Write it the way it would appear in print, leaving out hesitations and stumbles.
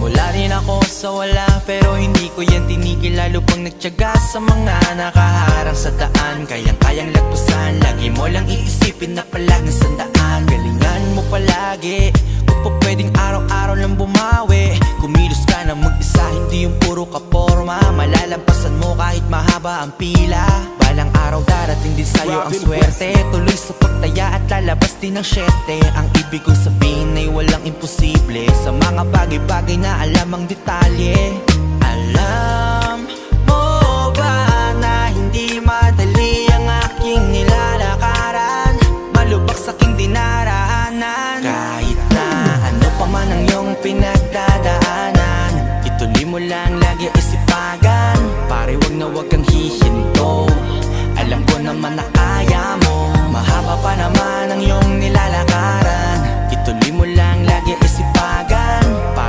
Nagsimula rin ako sa wala, pero hindi ko yan tinigil. Lalo pang nagtiyaga sa mga nakaharang sa daan. Kayang-kayang lagpasan, lagi mo lang iisipin na palag na sandaan. Galingan mo palagi, kung pa pwedeng araw-araw lang bumawi. Kumilos ka na mag-isa, hindi yung puro kaporma. Malalampasan mo kahit mahaba ang pila. Balang araw darating din sa'yo ang swerte. Tuloy sa pagtaya at lalabas din ng syete. Ang ibig kong sabihin ay walang imposible sa mga bagay-bagay na alam ang detalye. Alam mo ba na hindi madali ang aking nilalakaran? Malubak sa aking dinaraanan. Kahit na ano pa man ang iyong pinagdadaanan, ituloy mo lang lagi isipagan. Pare, wag kang hihinto, alam ko naman na kaya mo. Mahaba pa naman ang iyong nilalakaran, ituloy mo